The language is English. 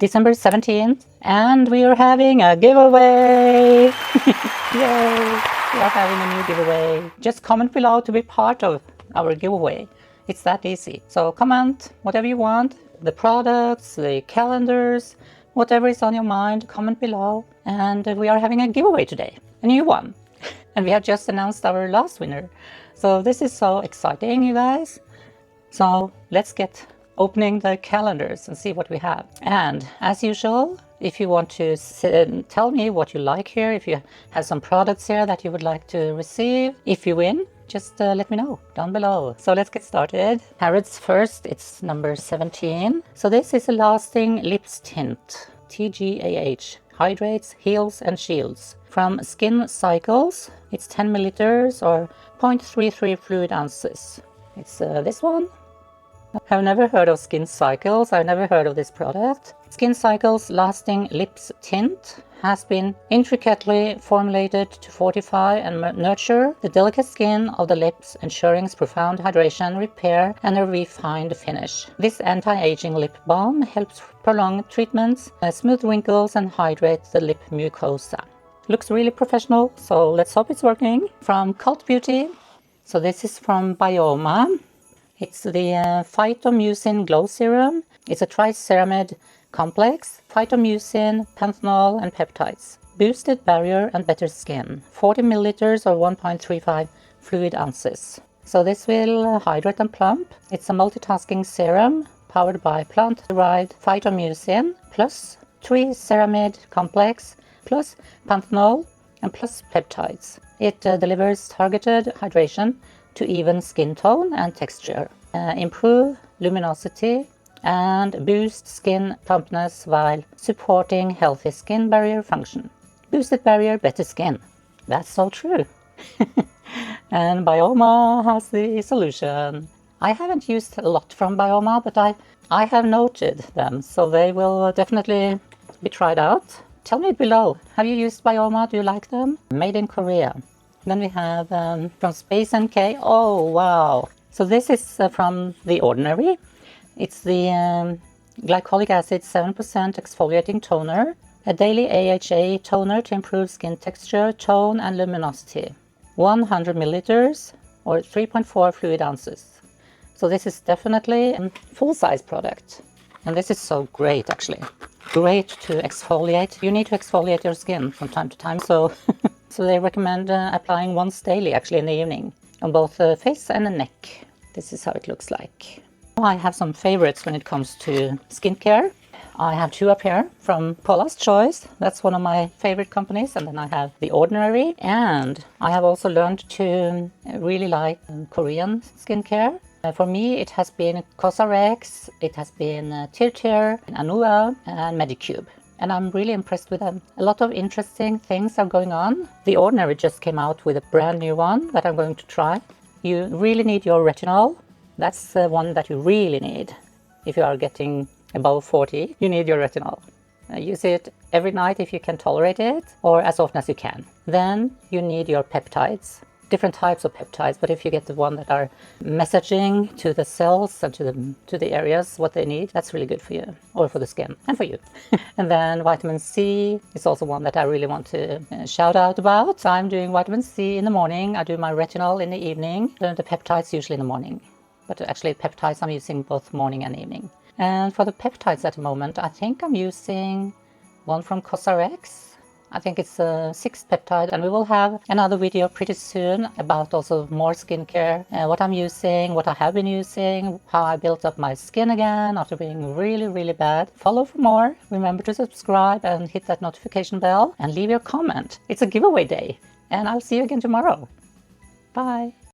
December 17th, and we are having a giveaway. Yay! We are having a new giveaway. Just comment below to be part of our giveaway. It's that easy. So comment whatever you want, the products, the calendars, whatever is on your mind, comment below. And we are having a giveaway today, a new one. And we have just announced our last winner. So this is so exciting, you guys. So let's get opening the calendars and see what we have. And as usual, if you want to tell me what you like here, if you have some products here that you would like to receive, if you win, just let me know down below. So let's get started. Harrods first, it's number 17. So this is a lasting lips tint, TGAH, hydrates, heals and shields. From Skin Cycles, it's 10 milliliters or 0.33 fluid ounces. It's this one. I've never heard of Skin Cycles. I've never heard of this product. Skin Cycles Lasting Lips Tint has been intricately formulated to fortify and nurture the delicate skin of the lips, ensuring profound hydration, repair, and a refined finish. This anti-aging lip balm helps prolong treatments, smooth wrinkles, and hydrate the lip mucosa. Looks really professional, so let's hope it's working. From Cult Beauty. So this is from Bioma. It's the Phytomucin Glow Serum. It's a triceramide complex, phytomucin, panthenol, and peptides. Boosted barrier and better skin. 40 milliliters or 1.35 fluid ounces. So this will hydrate and plump. It's a multitasking serum powered by plant-derived phytomucin plus triceramide complex plus panthenol and plus peptides. It delivers targeted hydration to even skin tone and texture, improve luminosity, and boost skin plumpness while supporting healthy skin barrier function. Boosted barrier, better skin. That's so true. And Bioma has the solution. I haven't used a lot from Bioma, but I have noted them, so they will definitely be tried out. Tell me below, have you used Bioma? Do you like them? Made in Korea. Then we have from SpaceNK. Oh, wow. So this is from The Ordinary. It's the glycolic acid 7% exfoliating toner, a daily AHA toner to improve skin texture, tone, and luminosity. 100 milliliters or 3.4 fluid ounces. So this is definitely a full-size product. And this is so great, actually. Great to exfoliate. You need to exfoliate your skin from time to time, so so they recommend applying once daily, actually in the evening, on both the face and the neck. This is how it looks like. I have some favorites when it comes to skincare. I have two up here from Paula's Choice. That's one of my favorite companies. And then I have The Ordinary. And I have also learned to really like Korean skincare. For me, it has been Cosrx, it has been Tir, Anua, and Medicube. And I'm really impressed with them. A lot of interesting things are going on. The Ordinary just came out with a brand new one that I'm going to try. You really need your retinol. That's the one that you really need. If you are getting above 40, you need your retinol. Use it every night if you can tolerate it, or as often as you can. Then you need your peptides. Different types of peptides, but if you get the one that are messaging to the cells and to the areas what they need, that's really good for you, or for the skin, and for you. And then vitamin C is also one that I really want to shout out about. So I'm doing vitamin C in the morning, I do my retinol in the evening, and the peptides usually in the morning. But actually peptides I'm using both morning and evening. And for the peptides at the moment, I think I'm using one from Cosrx. I think it's a 6th peptide, and we will have another video pretty soon about also more skincare, what I'm using, what I have been using, how I built up my skin again after being really, really bad. Follow for more. Remember to subscribe and hit that notification bell and leave your comment. It's a giveaway day, and I'll see you again tomorrow. Bye.